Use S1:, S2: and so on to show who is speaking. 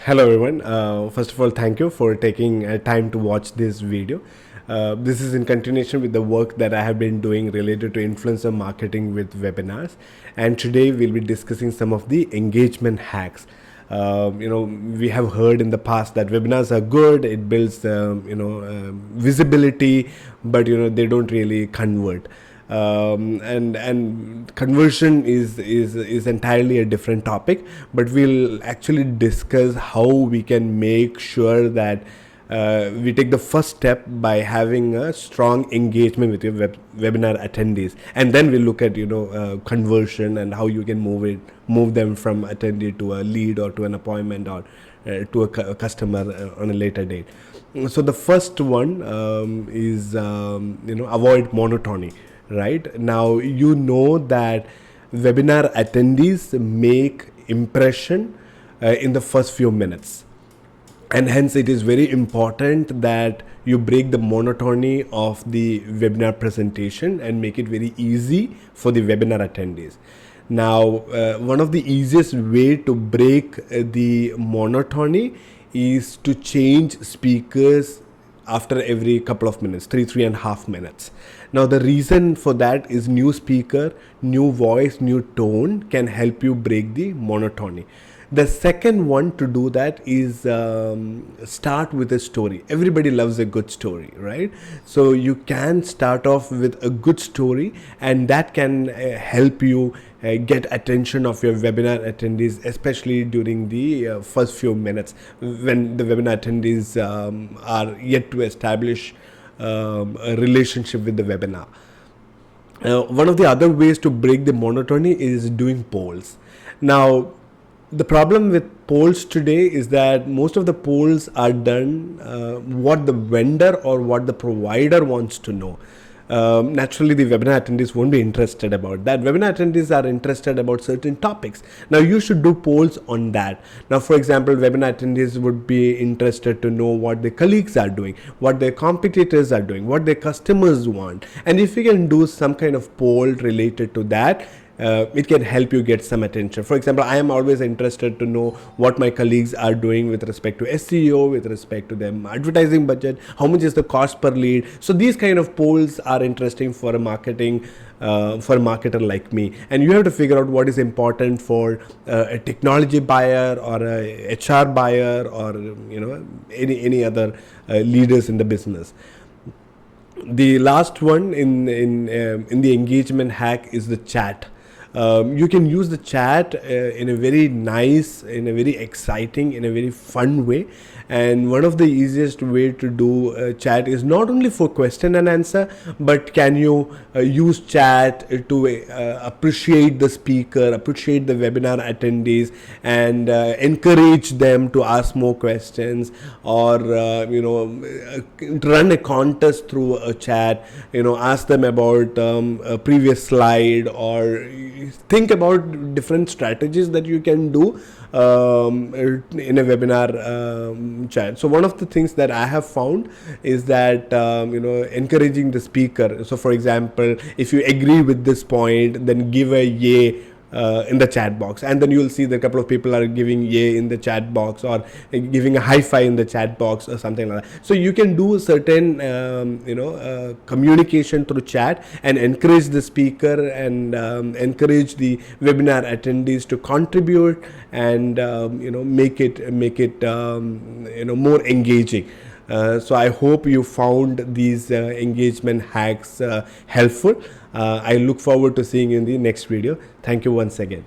S1: Hello everyone. First of all, thank you for taking time to watch this video. This is in continuation with the work that I have been doing related to influencer marketing with webinars, and today we'll be discussing some of the engagement hacks. We have heard in the past that webinars are good. It builds visibility, but they don't really convert. And conversion is entirely a different topic, but we'll actually discuss how we can make sure that we take the first step by having a strong engagement with your webinar attendees, and then we look at conversion and how you can move them from attendee to a lead or to an appointment or to a customer on a later date. So the first one is avoid monotony. Right now, that webinar attendees make impression in the first few minutes, and hence it is very important that you break the monotony of the webinar presentation and make it very easy for the webinar attendees. Now, one of the easiest way to break the monotony is to change speakers after every couple of minutes, three and a half minutes. Now, the reason for that is new speaker, new voice, new tone can help you break the monotony. The second one to do that is start with a story. Everybody loves a good story, right? So you can start off with a good story, and that can help you get attention of your webinar attendees, especially during the first few minutes when the webinar attendees are yet to establish a relationship with the webinar. One of the other ways to break the monotony is doing polls. Now, the problem with polls today is that most of the polls are done what the vendor or what the provider wants to know. Naturally, the webinar attendees won't be interested about that. Webinar attendees are interested about certain topics. Now, you should do polls on that. Now, for example, webinar attendees would be interested to know what their colleagues are doing, what their competitors are doing, what their customers want. And if you can do some kind of poll related to that, it can help you get some attention. For example, I am always interested to know what my colleagues are doing with respect to SEO, with respect to their advertising budget, how much is the cost per lead. So these kind of polls are interesting for a marketing for a marketer like me, and you have to figure out what is important for a technology buyer or a HR buyer or any other leaders in the business. The last one in the engagement hack is the chat. You can use the chat in a very nice, in a very exciting, in a very fun way. And one of the easiest way to do chat is not only for question and answer, but can you use chat to appreciate the speaker, appreciate the webinar attendees, and encourage them to ask more questions, or run a contest through a chat. Ask them about a previous slide, or think about different strategies that you can do in a webinar chat. So one of the things that I have found is that encouraging the speaker. So for example, if you agree with this point, then give a yay in the chat box, and then you'll see that a couple of people are giving yay in the chat box, or giving a high five in the chat box, or something like that. So you can do certain communication through chat and encourage the speaker and encourage the webinar attendees to contribute, and make it more engaging. So I hope you found these engagement hacks helpful. I look forward to seeing you in the next video. Thank you once again.